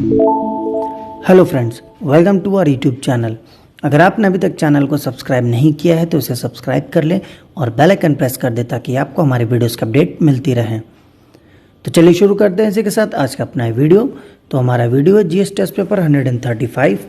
Hello friends, welcome to our YouTube channel. अगर आपने अभी तक चैनल को सब्सक्राइब नहीं किया है तो इसे सब्सक्राइब कर लें और बेल आइकन प्रेस कर दें ताकि आपको हमारे वीडियोस की अपडेट मिलती रहे। तो चलिए शुरू करते हैं इसी के साथ आज का अपना वीडियो। तो हमारा वीडियो है जीएस टेस्ट पेपर 135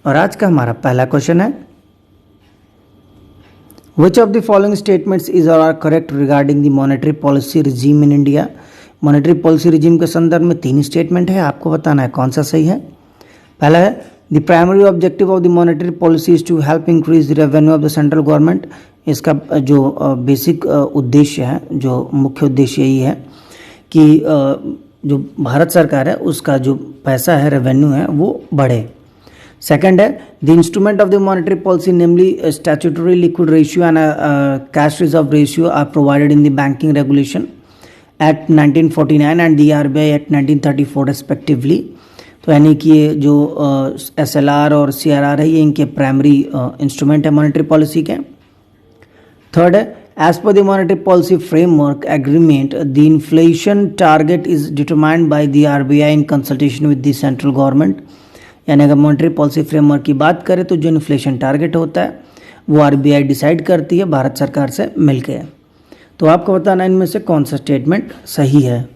और आज का हमारा पहला क्वेश्चन है, which of the following statements is are correct regarding the monetary policy regime in India. Monetary policy regime के संदर्भ में 3 स्टेटमेंट है, आपको बताना है कौन सा सही है। पहला है, the primary objective of the monetary policy is to help increase the revenue of the central government. इसका जो बेसिक उद्देश्य है, जो मुख्य उद्देश्य यही है कि जो भारत सरकार है उसका जो पैसा है, रेवेन्यू है, वो बढ़े। सेकंड है, the instrument of the monetary policy namely statutory liquid ratio and cash reserve ratio are provided in the banking regulation act 1949 and the RBI act 1934 respectively. तो यानी कि ये जो SLR और CRR है ये इनके प्राइमरी इंस्ट्रूमेंट है मॉनेटरी पॉलिसी के। थर्ड है, as per the monetary policy framework agreement the inflation target is determined by the RBI in consultation with the central government. यानी अगर मॉनेटरी पॉलिसी फ्रेमवर्क की बात करें तो जो इन्फ्लेशन टारगेट होता है वो आरबीआई डिसाइड करती है भारत सरकार से मिलकर। तो आपको बताना इनमें से कौन सा स्टेटमेंट सही है।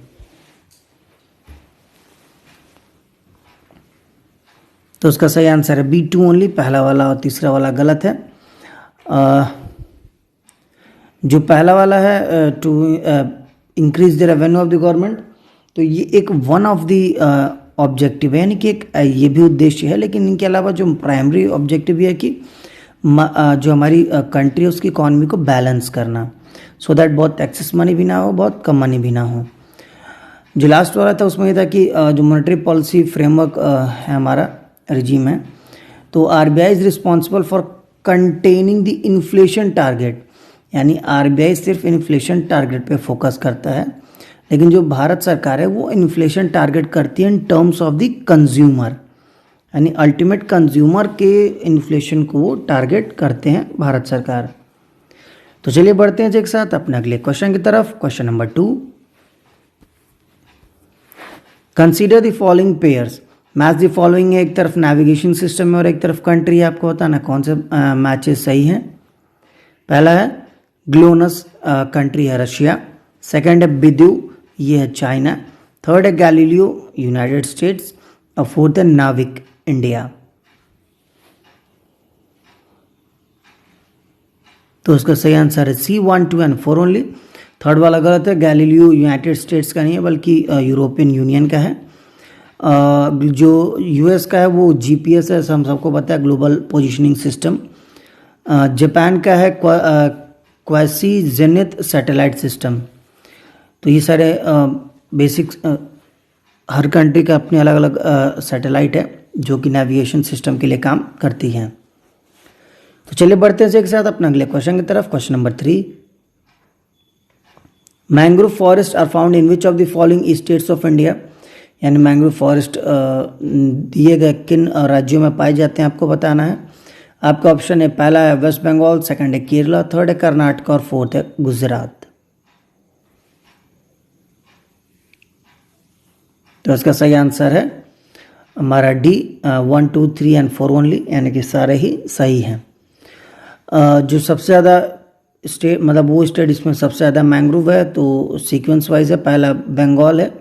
तो उसका सही आंसर है B2 ओनली, पहला वाला और तीसरा वाला गलत है। जो पहला वाला है to increase the revenue of the government, तो ये एक वन ऑफ द ऑब्जेक्टिव है, यानी कि एक ये भी उद्देश्य है, लेकिन इनके अलावा जो प्राइमरी ऑब्जेक्टिव है कि जो हमारी कंट्री है उसकी इकॉनमी को बैलेंस करना, सो दैट बहुत एक्सेस मनी भी ना हो, बहुत कम मनी भी ना हो। जो लास्ट वाला था उसमें ये था कि जो मॉनेटरी पॉलिसी फ्रेमवर्क है हमारा रिजीम है, तो RBI is responsible for containing the inflation target. यानी आरबीआई सिर्फ इन्फ्लेशन टारगेट पे फोकस करता है, लेकिन जो भारत सरकार है वो इन्फ्लेशन टारगेट करती है in terms of the consumer, यानी अल्टीमेट कंज्यूमर के इन्फ्लेशन को टारगेट करते हैं भारत सरकार। तो चलिए बढ़ते हैं एक साथ अपने अगले क्वेश्चन की तरफ। Question number 2, consider the following pairs. Match the following है, एक तरफ नेविगेशन सिस्टम है और एक तरफ कंट्री है, आपको बताना कौन से मैचेस सही हैं। पहला है ग्लोनस, कंट्री है रशिया। सेकंड है बिदु, ये है चाइना। थर्ड है गैलीलियो, यूनाइटेड स्टेट्स। और फोर्थ है नाविक, इंडिया। तो उसका सही आंसर है C, 1, 2 एंड 4 ओनली। थर्ड वाला गलत है, गैलीलियो यूनाइटेड स्टेट्स का नहीं है बल्कि यूरोपियन यूनियन का है। जो US का है वो GPS है, हम सबको पता है, ग्लोबल पोजीशनिंग सिस्टम। जापान का है क्वासी जेनिथ सैटेलाइट सिस्टम। तो ये सारे बेसिक हर कंट्री का अपने अलग अलग सैटेलाइट है जो कि नेविगेशन सिस्टम के लिए काम करती हैं। तो चलिए बढ़ते हैं एक साथ अपना अगले क्वेश्चन की तरफ। Question number 3, mangrove forest are found in which of the following states of India. यानी मैंग्रोव फॉरेस्ट दिए गए किन राज्यों में पाए जाते हैं, आपको बताना है। आपका ऑप्शन है, पहला है वेस्ट बंगाल, सेकंड है केरला, थर्ड है कर्नाटक और फोर्थ है गुजरात। तो इसका सही आंसर है हमारा D, 1, 2, 3 एंड 4 ओनली, यानी कि सारे ही सही हैं। जो सबसे ज़्यादा स्टेट, मतलब वो स्टेट इसमें सबसे ज़्यादा मैंग्रोव है, तो सीक्वेंस वाइज है, पहला बंगाल है,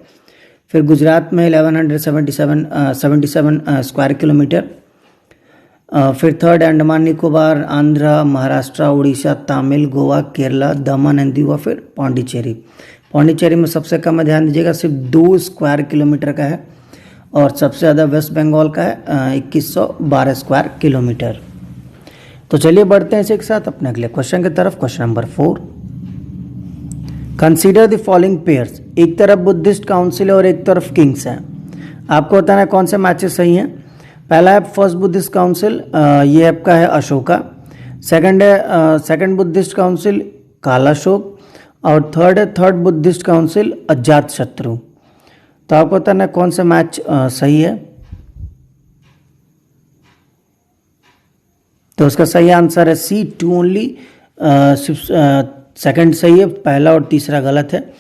फिर गुजरात में 1177 स्क्वायर किलोमीटर, फिर third Andaman Nicobar, Andhra, Maharashtra, Orissa, Tamil, Goa, Kerala, Daman and Diu, फिर पौंडीचेरी। पौंडीचेरी में सबसे कम है, ध्यान दीजिएगा, सिर्फ 2 स्क्वायर किलोमीटर का है, और सबसे ज़्यादा वेस्ट बंगाल का है 2112 स्क्वायर किलोमीटर। तो चलिए बढ़ते हैं एक साथ अपने अगले क्वेश्चन की तरफ। Question number 4, consider the following pairs. एक तरफ बुद्धिस्ट काउंसिल और एक तरफ किंग्स है, आपको बताना है कौन से मैचेस सही हैं। पहला है फर्स्ट बुद्धिस्ट काउंसिल, ये आपका है अशोका। सेकंड है सेकंड बुद्धिस्ट काउंसिल, कालाशोक। और थर्ड है थर्ड बुद्धिस्ट काउंसिल, अजात शत्रु। तो आपको बताना है कौन सा मैच सही है। तो उसका सही आंसर है C, 2 ओनली। सेकंड सही है, पहला और तीसरा गलत है।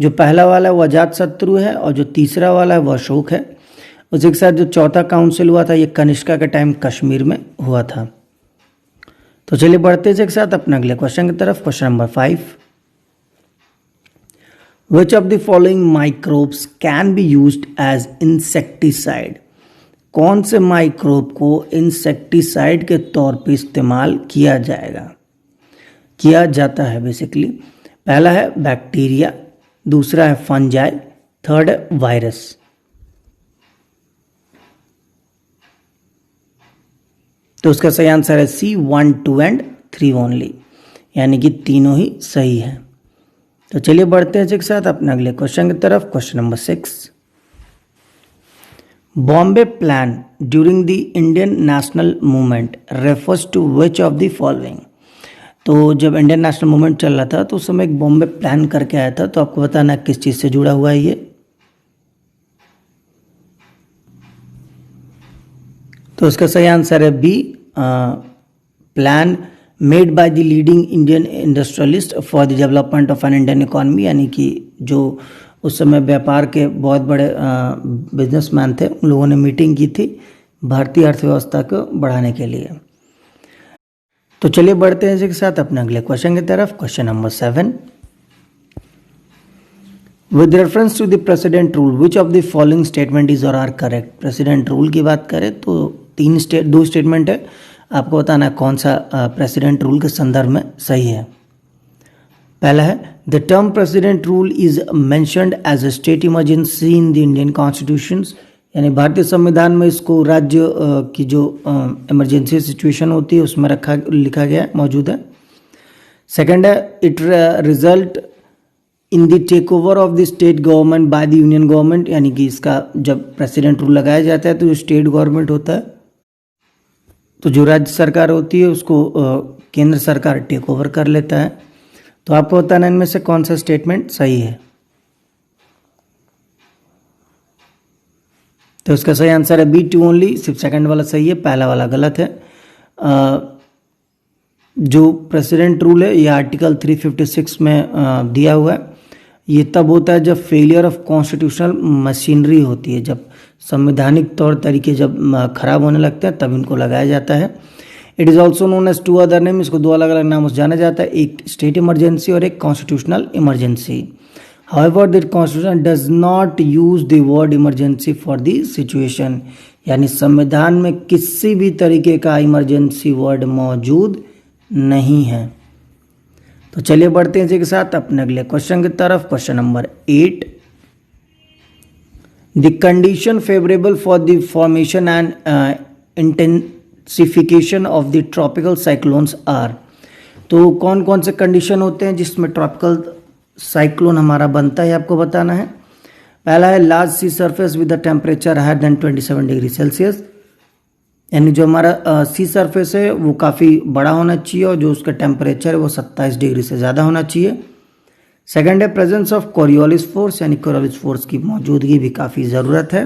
जो पहला वाला है वो अजात शत्रु है और जो तीसरा वाला है वो अशोक है। उसी के साथ जो चौथा काउंसिल हुआ था ये कनिष्का के टाइम कश्मीर में हुआ था। तो चलिए बढ़ते हैं एक साथ अपने अगले क्वेश्चन की तरफ। Question number 5, which of the following microbes can be used as insecticide? कौन से माइक्रोब को इंसेक्टिसाइड के तौर पे इस्तेमाल किया जाता है बेसिकली। पहला है बैक्टीरिया, दूसरा है फंजाई, थर्ड है वायरस। तो उसका सही आंसर है सी 1, 2 एंड 3 ओनली, यानी कि तीनों ही सही है। तो चलिए बढ़ते हैं एक साथ अपने अगले क्वेश्चन की तरफ। Question number 6, Bombay plan during the Indian national movement refers to which of the following? तो जब इंडियन नेशनल मूवमेंट चल रहा था तो उस समय एक बॉम्बे प्लान करके आया था, तो आपको बताना है किस चीज़ से जुड़ा हुआ है ये। तो इसका सही आंसर है B, plan made by the leading Indian industrialist for the development of an Indian economy, यानी कि जो उस समय व्यापार के बहुत बड़े बिजनेसमैन थे, उन लोगों ने मीटिंग की थी भारतीय अर्थव्यवस्था को बढ़ाने के लिए। तो चलिए बढ़ते हैं इसके साथ अपने अगले क्वेश्चन की तरफ। Question number 7, with reference to the president rule which of the following statement is और आर करेक्ट? प्रेसिडेंट रूल की बात करें तो दो स्टेटमेंट है, आपको बताना है कौन सा प्रेसिडेंट रूल के संदर्भ में सही है। पहला है the term president rule is mentioned as a state emergency in the Indian constitution, यानी भारतीय संविधान में इसको राज्य की जो इमरजेंसी सिचुएशन होती है उसमें लिखा गया है, मौजूद है। सेकंड है it result in the take over of the state government by the union government, यानी कि इसका जब प्रेसिडेंट रूल लगाया जाता है तो जो स्टेट गवर्नमेंट होता है, तो जो राज्य सरकार होती है उसको केंद्र सरकार टेक ओवर कर लेता है। तो आपको बताना इनमें से कौन सा स्टेटमेंट सही है। तो इसका सही आंसर है बी 2 ओनली, सिर्फ सेकंड वाला सही है, पहला वाला गलत है। जो प्रेसिडेंट रूल है ये आर्टिकल 356 में दिया हुआ है। ये तब होता है जब फेलियर ऑफ कॉन्स्टिट्यूशनल मशीनरी होती है, जब संवैधानिक तौर तरीके जब खराब होने लगते हैं तब इनको लगाया जाता है। It is also known as 2 other name, इसको 2 अलग अलग नामों से जाना जाता है, एक स्टेट इमरजेंसी और एक constitutional emergency. However, the Constitution does not use the word emergency for the situation, यानी संविधान में किसी भी तरीके का इमरजेंसी वर्ड मौजूद नहीं है। तो चलिए बढ़ते हैं इसी के साथ अपने अगले क्वेश्चन की तरफ। Question number 8, the condition favourable for the formation and intensification of the tropical cyclones are? तो कौन कौन से कंडीशन होते हैं जिसमें ट्रॉपिकल साइक्लोन हमारा बनता है, आपको बताना है। पहला है large sea surface with a temperature higher than 27 degree Celsius, यानी जो हमारा सी सरफेस है वो काफ़ी बड़ा होना चाहिए और जो उसका टेम्परेचर है वो 27 डिग्री से ज़्यादा होना चाहिए। सेकंड है प्रेजेंस ऑफ कोरियोलिस फोर्स, यानी कोरियोलिस फोर्स की मौजूदगी भी काफ़ी ज़रूरत है।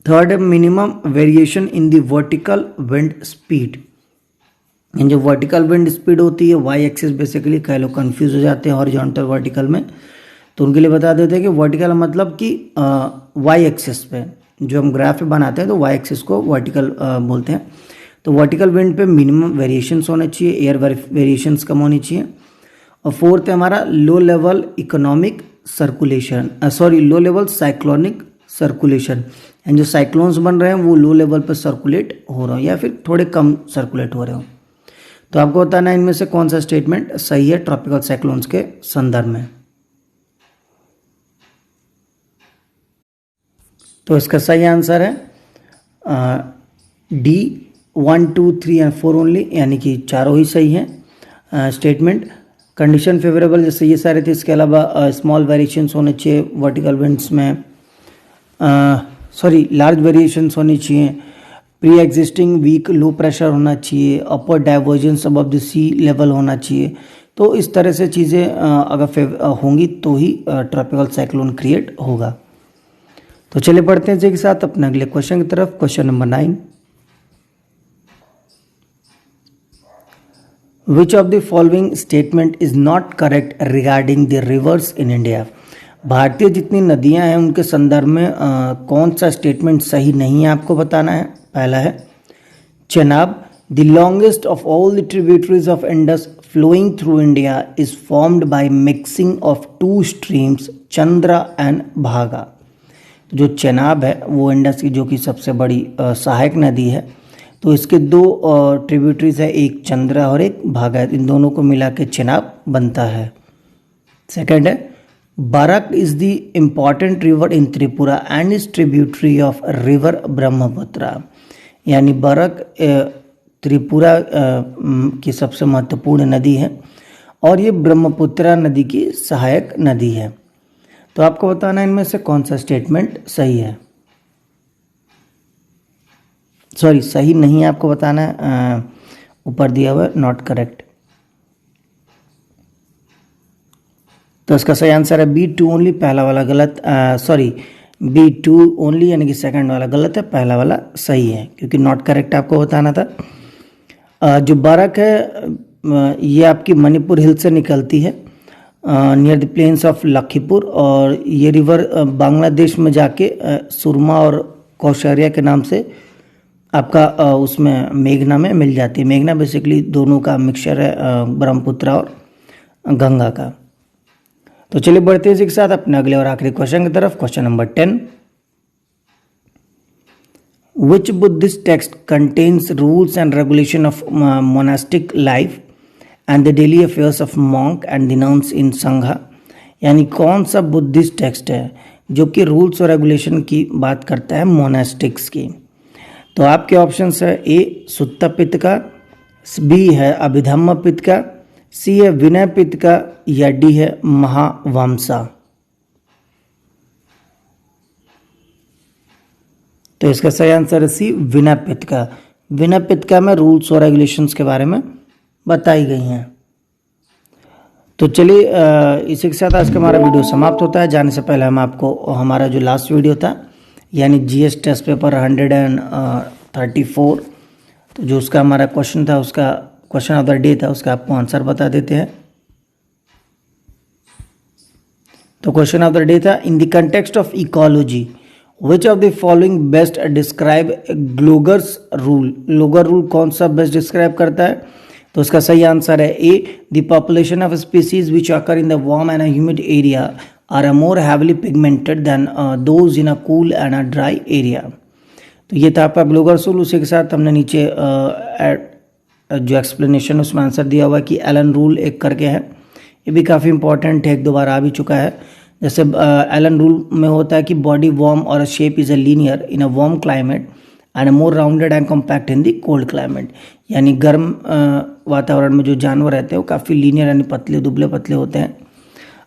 थर्ड है minimum variation in the vertical wind speed, जो वर्टिकल विंड स्पीड होती है वाई एक्सिस, बेसिकली कई लोग कंफ्यूज हो जाते हैं हॉरिजॉन्टल वर्टिकल में, तो उनके लिए बता देते हैं कि वर्टिकल मतलब कि वाई एक्सिस पे जो हम ग्राफ बनाते हैं तो वाई एक्सिस को वर्टिकल बोलते हैं। तो वर्टिकल विंड पे मिनिमम वेरिएशंस होने चाहिए, एयर वेरिएशंस कम होनी चाहिए। और फोर्थ है हमारा low level economic circulation, low level cyclonic circulation, and जो साइक्लोन्स बन रहे हैं वो लो लेवल पर सर्कुलेट हो रहे हो या फिर थोड़े कम सर्कुलेट हो रहे हो। तो आपको बताना है इनमें से कौन सा स्टेटमेंट सही है ट्रॉपिकल साइक्लोन्स के संदर्भ में। तो इसका सही आंसर है डी 1, 2, 3 एंड 4 ओनली, यानी कि चारों ही सही हैं स्टेटमेंट। कंडीशन फेवरेबल जैसे ये सारे थे, इसके अलावा स्मॉल वेरिएशंस होने चाहिए वर्टिकल विंड्स में, लार्ज वेरिएशंस होनी चाहिए, pre existing weak low pressure होना चाहिए, upper divergence above the sea level होना चाहिए। तो इस तरह से चीज़ें अगर होंगी तो ही ट्रॉपिकल साइक्लोन क्रिएट होगा। तो चलिए बढ़ते हैं इसी के साथ अपने अगले क्वेश्चन की तरफ। Question number 9, which of the following statement is not correct regarding the reverse in India? भारतीय जितनी नदियां हैं उनके संदर्भ में कौन सा स्टेटमेंट सही नहीं है आपको बताना है। पहला है Chenab, the longest of all the tributaries of Indus flowing through India is formed by mixing of two streams Chandra and Bhaga. जो चेनाब है वो इंडस की जो कि सबसे बड़ी सहायक नदी है, तो इसके दो ट्रिब्यूटरीज है, एक चंद्रा और एक भागा, इन दोनों को मिला के चेनाब बनता है। सेकंड है बरक is the important river in Tripura and is tributary of river Brahmaputra. यानी बरक त्रिपुरा की सबसे महत्वपूर्ण नदी है और ये ब्रह्मपुत्रा नदी की सहायक नदी है। तो आपको बताना है इनमें से कौन सा स्टेटमेंट सही है, सॉरी सही नहीं है, आपको बताना है, ऊपर दिया हुआ है नॉट करेक्ट। तो इसका सही आंसर है B2 ओनली, पहला वाला गलत, सॉरी B2 ओनली यानी कि सेकंड वाला गलत है, पहला वाला सही है क्योंकि नॉट करेक्ट आपको बताना था। जो बरक है ये आपकी मणिपुर हिल से निकलती है near the plains of Lakhipur, और ये रिवर बांग्लादेश में जाके सुरमा और कौशरिया के नाम से आपका उसमें मेघना में मिल जाती है। मेघना बेसिकली दोनों का मिक्सचर है, ब्रह्मपुत्र और गंगा का। तो चलिए बढ़ते हैं इसी के साथ अपने अगले और आखिरी क्वेश्चन की तरफ। Question number 10, which Buddhist text contains rules and regulation of monastic life and the daily affairs of monk and the nuns in Sangha. यानी कौन सा बुद्धिस्ट टेक्स्ट है जो कि रूल्स और रेगुलेशन की बात करता है मोनास्टिक्स की। तो आपके ऑप्शंस है ए सुत्ता पिटका, बी है अभिधम्म पिटका, सी है विनय पिटका या डी है महावंसा। तो इसका सही आंसर है सी विनय पिटका। विनय पिटका में रूल्स और रेगुलेशंस के बारे में बताई गई हैं। तो चलिए इसी के साथ आज का हमारा वीडियो समाप्त होता है। जाने से पहले हम आपको हमारा जो लास्ट वीडियो था यानी जीएस टेस्ट पेपर 134, तो जो उसका हमारा क्वेश्चन था, उसका क्वेश्चन ऑफ द डे था, उसका आपको आंसर बता देते हैं। तो क्वेश्चन ऑफ द डे था, in the context of ecology which of the following best describe Gloger's rule. Gloger rule कौन सा बेस्ट डिस्क्राइब करता है। तो उसका सही आंसर है A the population of species which occur in the warm and humid area are more heavily pigmented than those in a cool and a dry area. तो ये था आपका ग्लोगर्स रूल। उसी के साथ हमने नीचे जो एक्सप्लेनेशन उसमें आंसर दिया हुआ है कि एलन रूल एक करके है, ये भी काफ़ी इंपॉर्टेंट है, एक दो बार आ भी चुका है। जैसे एलन रूल में होता है कि बॉडी वार्म और shape is a linear in a warm climate and more rounded and compact in the cold climate. यानी गर्म वातावरण में जो जानवर रहते हैं वो काफ़ी लीनियर यानी पतले दुबले पतले होते हैं,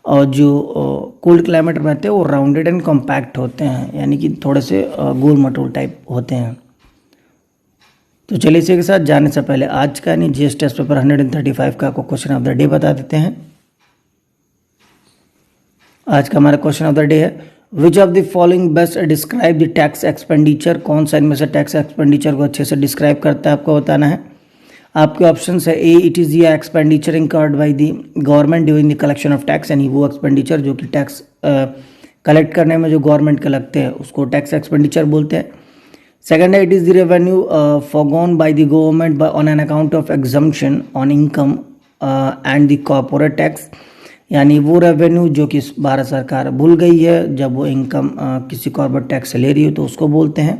और जो कोल्ड क्लाइमेट में रहते हैं वो राउंडेड एंड कॉम्पैक्ट होते हैं यानी कि थोड़े से गोल मटोल टाइप होते हैं। तो चलिए इसी के साथ जाने से पहले आज का यानी जीएस टेस्ट पेपर 135 का आपको क्वेश्चन ऑफ द डे बता देते हैं। आज का हमारा क्वेश्चन ऑफ द डे है, which of the following best describe the tax expenditure. कौन सा इनमें से टैक्स एक्सपेंडिचर को अच्छे से डिस्क्राइब करता है आपको बताना है। आपके ऑप्शन है A it is the expenditure incurred by the government during the collection of tax, यानी वो एक्सपेंडिचर जो कि टैक्स कलेक्ट करने में जो गवर्नमेंट के लगते हैं उसको टैक्स एक्सपेंडिचर बोलते हैं। सेकंड है it is the revenue foregone bye the government on an account of exemption on income and the corporate tax, यानी वो रेवेन्यू जो कि भारत सरकार भूल गई है जब वो इनकम किसी कॉर्पोरेट टैक्स से ले रही हो तो उसको बोलते हैं।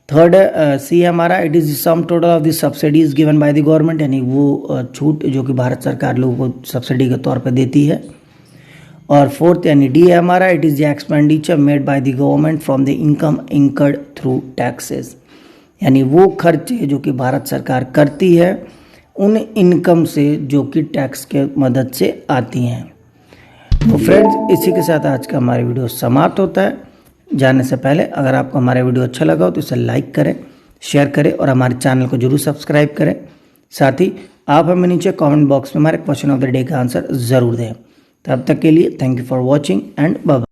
थर्ड सी है हमारा it is the sum total of the subsidies given by the government, यानी वो छूट जो कि भारत सरकार लोगों को सब्सिडी के तौर पे देती है। और फोर्थ यानी डी है हमारा it is the expenditure made by the government from the income incurred through taxes, यानी वो खर्चे जो कि भारत सरकार करती है उन इनकम से जो कि टैक्स के मदद से आती हैं। तो फ्रेंड्स इसी के साथ आज का हमारा वीडियो समाप्त होता है। जाने से पहले अगर आपको हमारा वीडियो अच्छा लगा हो तो इसे लाइक करें, शेयर करें और हमारे चैनल को जरूर सब्सक्राइब करें। साथ ही आप हमें नीचे कमेंट बॉक्स में हमारे क्वेश्चन ऑफ द डे का आंसर ज़रूर दें। तब तक के लिए thank you for watching and bye.